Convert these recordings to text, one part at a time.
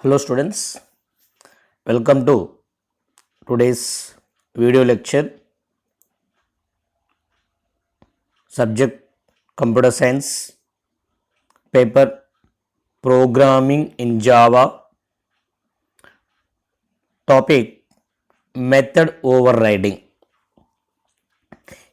Hello students, welcome to today's video lecture. Subject Computer Science, paper Programming in Java, topic Method Overriding.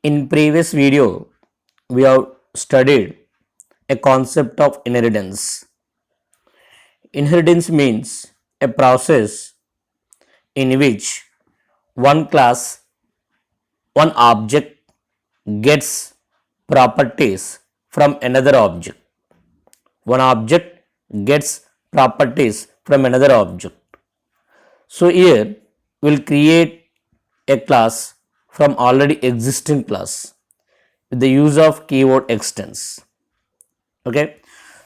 In previous video, we have studied a concept of inheritance. Inheritance means a process in which one class, one object gets properties from another object. One object gets properties from another object. So here we'll create a class from already existing class with the use of keyword extends. Okay.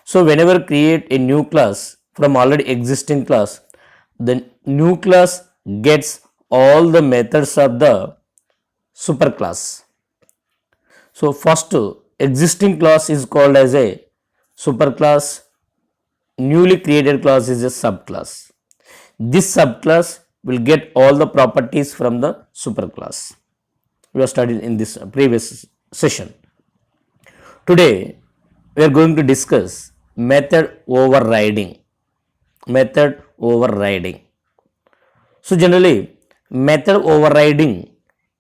So whenever create a new class from already existing class, the new class gets all the methods of the superclass. So first existing class is called as a superclass, newly created class is a subclass. This subclass will get all the properties from the superclass. We have studied in this previous session. Today we are going to discuss method overriding. Method overriding. So generally method overriding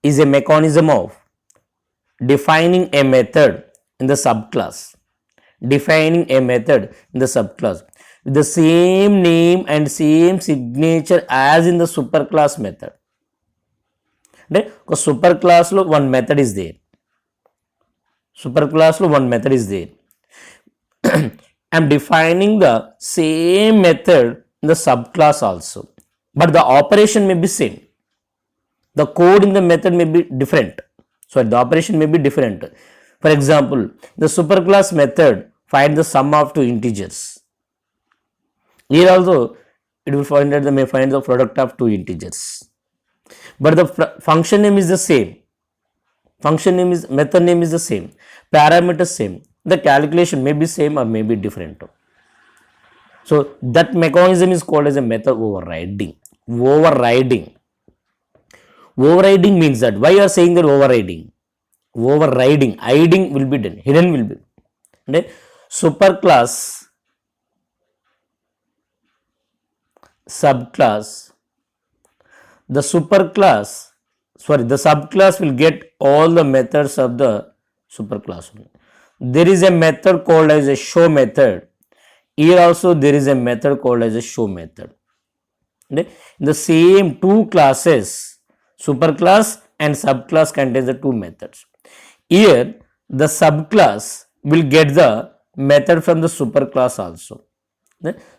is a mechanism of defining a method in the subclass. Defining a method in the subclass with the same name and same signature as in the superclass method. Because superclass lo one method is there. Superclass lo one method is there. I am defining the same method in the subclass also, but the operation may be same. The code in the method may be different. So the operation may be different. For example, the superclass method find the sum of two integers. Here also it will find that may find the product of two integers. But the function name is the same. Function name is method name is the same. Parameter same. The calculation may be same or may be different. So that mechanism is called as a method overriding. Overriding. Overriding means that why you are saying that overriding? Overriding, hiding will be done, hidden will be. Okay? Superclass, subclass, the superclass, the subclass will get all the methods of the superclass. There is a method called as a show method. Here also there is a method called as a show method. Okay? In the same two classes, superclass and subclass contains the two methods. Here the subclass will get the method from the superclass also.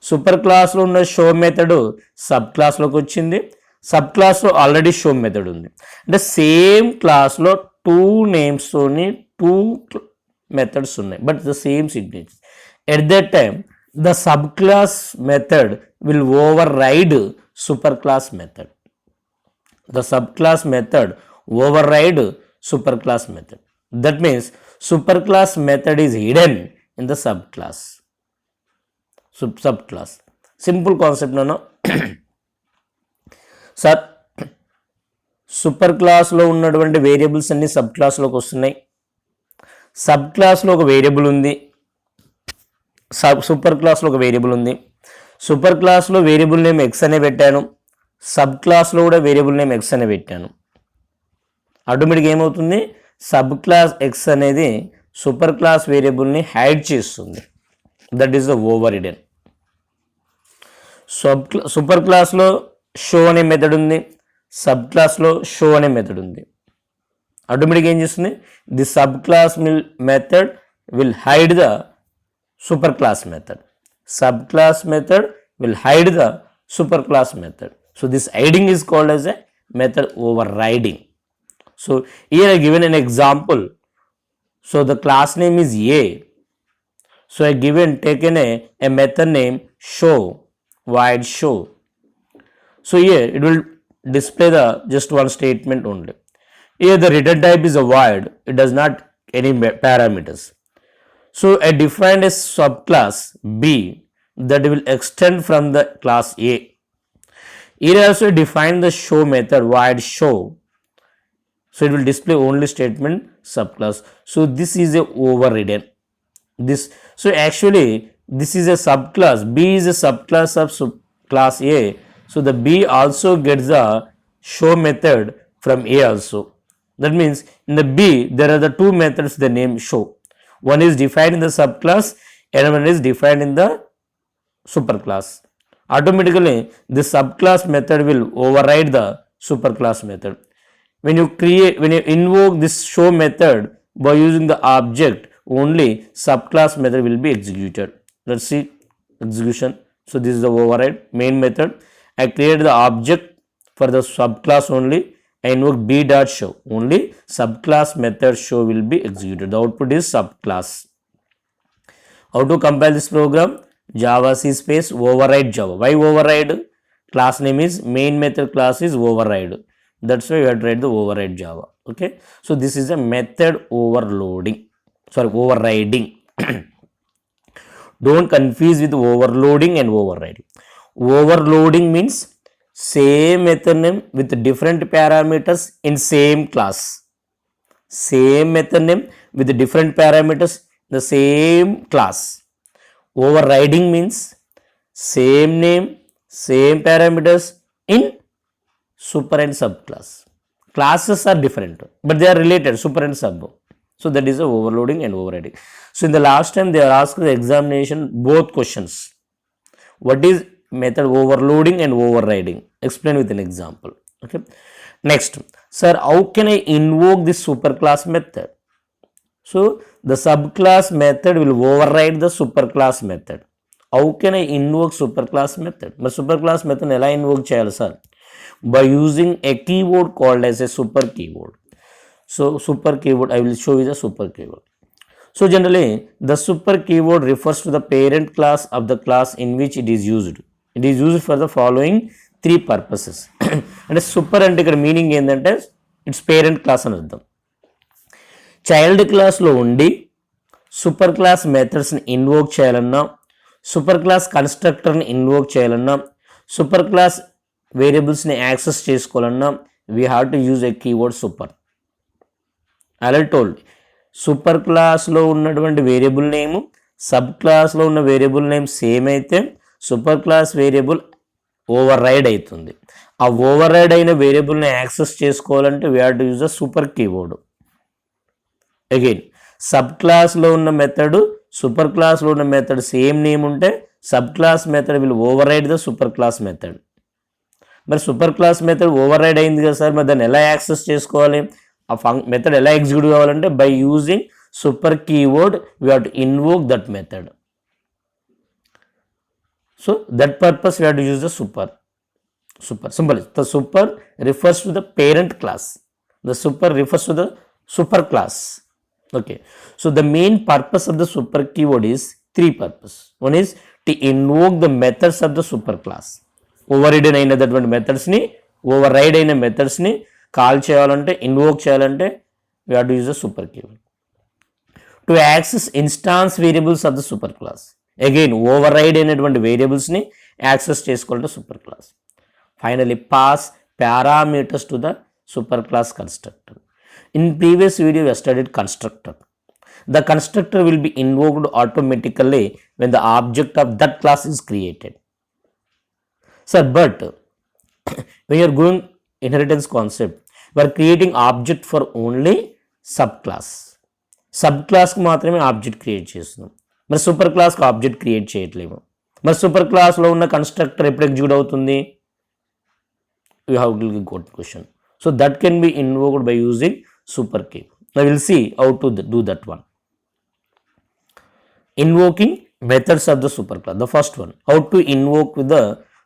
Superclass lo unna show method subclass loki vachindi, subclass lo already show method undi. The same class lo two names toni two methods unnai, but the same signatures. At that time the subclass method will override superclass method. The subclass method override superclass method. That means superclass method is hidden in the subclass. Subclass. Simple concept no. Sir, super క్లాస్లో ఉన్నటువంటి variables అన్ని sub క్లాస్లోకి వస్తున్నాయి. Sub క్లాస్లో ఒక variable ఉంది, super క్లాస్లో ఒక variable ఉంది. సూపర్ క్లాస్లో వేరియబుల్ నేమ్ ఎక్స్ అనే పెట్టాను, సబ్ క్లాస్లో కూడా వేరియబుల్ నేమ్ ఎక్స్ అనే పెట్టాను. ఆటోమేటిక్గా ఏమవుతుంది, సబ్ క్లాస్ ఎక్స్ అనేది సూపర్ క్లాస్ వేరియబుల్ని హైడ్ చేస్తుంది. That is the over hidden. Super క్లాస్లో షో అనే మెథడ్ ఉంది, సబ్ క్లాస్లో షో అనే మెథడ్ ఉంది. ఆటోమేటిక్గా ఏం చేస్తుంది, the sub class method will hide the super class method. Sub class method will hide the super class method. So this hiding is called as a method overriding. So here I given an example. So the class name is A. So I taken a method name show, void show. So here it will display the just one statement only. Here the return type is a void. It does not any parameters. So I defined a subclass B that will extend from the class A. Here also define the show method void show. So it will display only statement subclass. So this is a overridden. This so actually this is a subclass. B is a subclass of class A. So the B also gets the show method from A also. That means in the B there are the two methods the name show. One is defined in the subclass and one is defined in the superclass. Automatically the subclass method will override the superclass method. When you invoke this show method by using the object, only subclass method will be executed. Let's see execution. So this is the override main method. I create the object for the subclass only. I invoke b dot show. Only subclass method show will be executed. The output is subclass. How to compile this program? Java C space override Java. Why override? Class name is main method class is override. That's why we have to write the override Java. Okay. So this is a method overloading. Sorry, overriding. Don't confuse with overloading and overriding. Overloading means same method name with different parameters in same class. Same method name with different parameters in the same class. Overriding means same name, same parameters in super and subclass. Classes are different, but they are related, super and sub. So that is the overloading and overriding. So in the last time they are asked the examination both questions. What is method overloading and overriding? Explain with an example. Okay. Next, sir, how can I invoke this superclass method? So the subclass method will override the superclass method. How can I invoke superclass method? But superclass method ela invoke cheyali sir? By using a keyword called as a super keyword. So super keyword, I will show you the super keyword. So generally the super keyword refers to the parent class of the class in which it is used. It is used for the following three purposes. And super అంటే ఇక్కడ meaning ఏంటంటే it's parent class అని అర్థం. Child క్లాస్లో ఉండి super class మెథడ్స్ని invoke చేయాలన్నా, super class కన్స్ట్రక్టర్ని ఇన్వోక్ చేయాలన్నా, సూపర్ క్లాస్ వేరియబుల్స్ని యాక్సెస్ చేసుకోవాలన్నా we have to use a keyword super. Already told super క్లాస్లో ఉన్నటువంటి వేరియబుల్ నేము సబ్ క్లాస్లో ఉన్న వేరియబుల్ నేమ్ సేమ్ అయితే super class variable override అవుతుంది. ఆ ఓవర్ రైడ్ అయిన వేరియబుల్ని యాక్సెస్ చేసుకోవాలంటే we have to use a super keyword. Again sub క్లాస్లో ఉన్న మెథడ్ సూపర్ క్లాస్లో ఉన్న మెథడ్ సేమ్ నేమ్ ఉంటే sub class method will override the super class method. మరి super class method override అయింది కదా సార్, మరి దాన్ని ఎలా యాక్సెస్ చేసుకోవాలి? ఆ మెథడ్ ఎలా ఎగ్జిక్యూట్ కావాలంటే by using super keyword we have to invoke that method. So that purpose we have to use the super. Simple. The super refers to the parent class. The super refers to the super class. Okay. So the main purpose of the super keyword is three purpose. One is to invoke the methods of the super class. Overridden అయినటువంటి methods ని override అయిన methods ని call చేయాలంటే invoke చేయాలంటే we have to use the super keyword. To access instance variables of the super class. Again override అయినటువంటి వేరియబుల్స్ని access చేసుకోవాలంటే super class. Finally pass parameters to the super class constructor. In previous video we studied constructor. The constructor will be invoked automatically when the object of that class is created. Sir, but when you are going inheritance concept, we are creating object for only subclass. సబ్క్లాస్కి మాత్రమే object create చేస్తున్నాం. మరి super క్లాస్కి object create చేయట్లేము. మరి super క్లాస్లో ఉన్న constructor ఎప్పుడు execute అవుతుంది? You have to got question. So that can be invoked by using super key. I will see how to do that one. Invoking methods of the superclass. The first one, how to invoke with the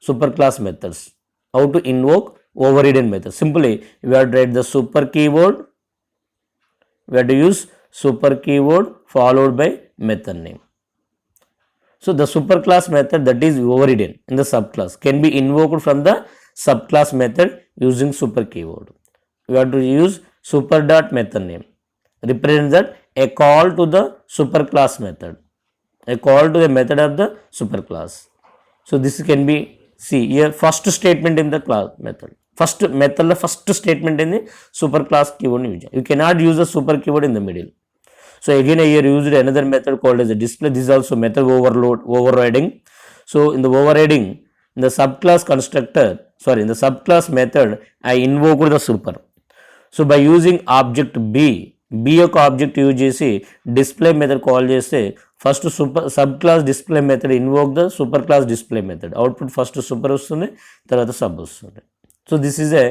superclass methods. How to invoke overridden methods. Simply, we have to write the super keyword. We have to use super keyword followed by method name. So the superclass method that is overridden in the subclass can be invoked from the subclass method using super keyword. We have to use super dot method name. Represents that a call to the superclass method. a call to the method of the superclass. So this can be, see here, first statement in the class method. First method, the first statement in the superclass keyword use. You cannot use the super keyword in the middle. So again here used another method called as a display. This is also method overriding. So in the overriding, in the subclass constructor, in the subclass method, I invoked the super. So by using object B యొక్క object use చేసి display method call చేస్తే first sub class display method invoke the super class display method. Output first super వస్తుంది, తర్వాత sub వస్తుంది. So this is a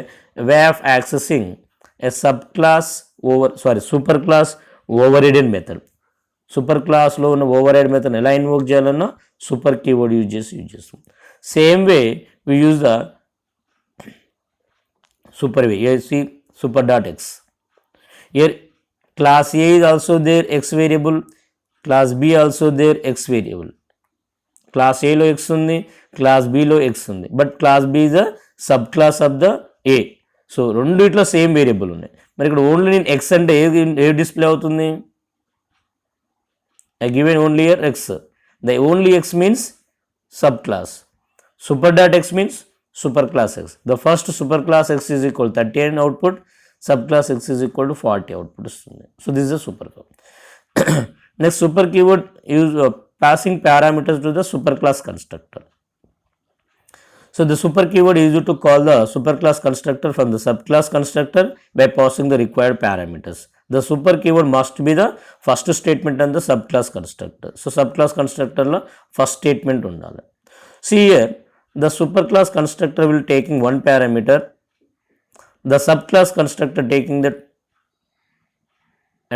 way of accessing a sub class super class overrided method. Super క్లాస్లో ఉన్న override method ఎలా invoke చేయాలన్నా super keyword use చేస్తాం. Same way we use the super way. see super dot x. Here class A is also there x variable, class B also there x variable. Class A లో x ఉంది, class B లో x ఉంది, but class B is a sub class of the A. So రెండిట్లో same variable ఉన్నాయి. మరి ఇక్కడ only నేను x అంటే ఏ డిస్ప్లే అవుతుంది? I given only here x. The only x means subclass. Super dot x means superclass x. The first superclass x is equal to 39 output, subclass x is equal to 40 output. So this is a superclass. Next, super keyword use passing parameters to the superclass constructor. So the super keyword is used to call the superclass constructor from the subclass constructor by passing the required parameters. The super keyword must be the first statement and the subclass constructor. So subclass constructor lo first statement undali. See here, the superclass constructor will taking one parameter, the subclass constructor taking that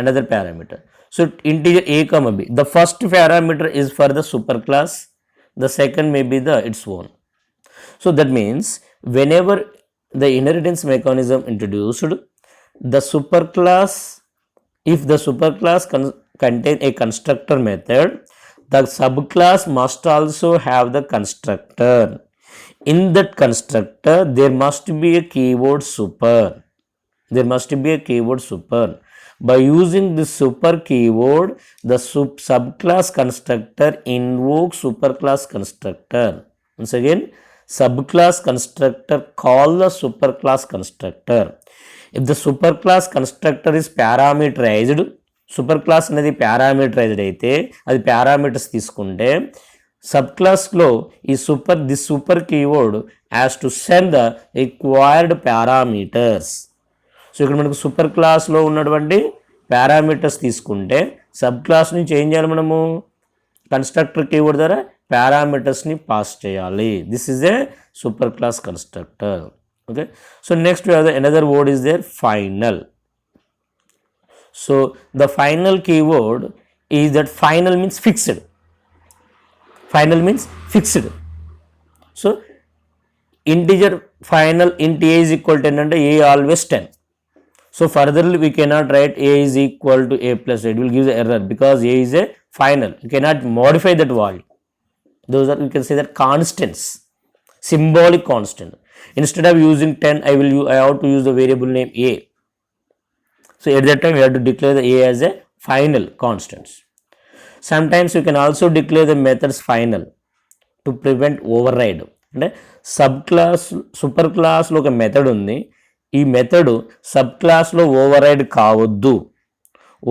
another parameter. So integer a comma b. The first parameter is for the superclass, the second may be the its own. So that means whenever the inheritance mechanism introduced, the superclass, if the superclass contain a constructor method, the subclass must also have the constructor. In that constructor, there must be a keyword super. There must be a keyword super. By using this super keyword, the subclass constructor invokes superclass constructor. Once again, subclass constructor call the superclass constructor. If the superclass constructor is parameterized, superclass అనేది parameterized అయితే అది parameters తీసుకుంటే సబ్క్లాస్లో ఈ this super keyword has to send the required parameters. So ఇక్కడ మనకు super క్లాస్లో ఉన్నటువంటి parameters తీసుకుంటే సబ్ క్లాస్ నుంచి ఏం చేయాలి, మనము కన్స్ట్రక్టర్ కీవర్డ్ ద్వారా పారామీటర్స్ని పాస్ చేయాలి. This is A super class constructor. Okay, so next another word is there, final. So the final keyword is that final means fixed. Final means fixed. So integer final int a is equal to 10 and a always 10. So furtherly we cannot write a is equal to a plus. It will give the error because a is a final. You cannot modify that value. Those are, you can say that constants, symbolic constant. Instead of using 10, I have to use the variable name a. So at that time we have to declare the a as a final constants. Sometimes you can also declare the methods final to prevent override. అంటే sub class super క్లాస్లో ఒక method ఉంది, ఈ method sub క్లాస్లో override కావద్దు,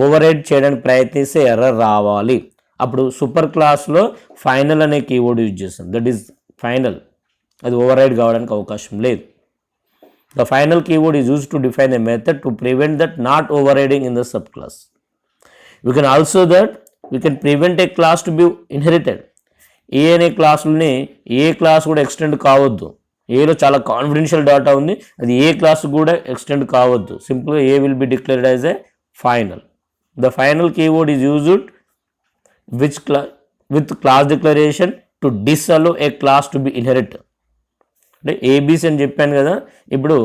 override చేయడానికి ప్రయత్నిస్తే error రావాలి. అప్పుడు సూపర్ క్లాస్లో ఫైనల్ అనే కీవర్డ్ యూజ్ చేస్తాం. దట్ ఈస్ ఫైనల్, అది ఓవర్రైడ్ కావడానికి అవకాశం లేదు. The final keyword is used to define a method to prevent that not overriding in the subclass. We can also we can prevent a class to be inherited. ఏ అనే క్లాసులని ఏ class కూడా extend కావద్దు. ఏలో చాలా confidential data ఉంది, అది ఏ class కూడా extend కావద్దు. సింపుల్గా A will be declared as a final. The final keyword is used with class declaration to disallow a class to be inherit. అంటే ఏబీసీ అని చెప్పాను కదా, ఇప్పుడు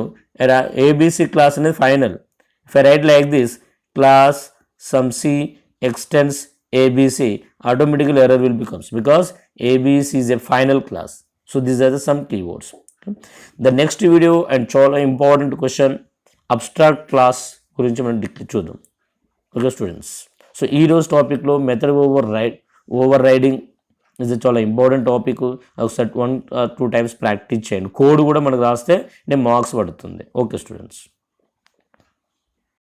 ఏబీసీ క్లాస్ అనేది final. If I write like this class some C extends ABC, automatically error will becomes because ABC is a final class. So these are some keywords. The next video and చాలా important question, abstract class గురించి మనం చూద్దాం. Okay students, so ఈరోజు టాపిక్లో method override overriding ఇది చాలా important topic. ఒకసారి 1 or 2 times practice చేయండి. కోడ్ కూడా మనకు రాస్తే మార్క్స్ పడుతుంది. Okay students.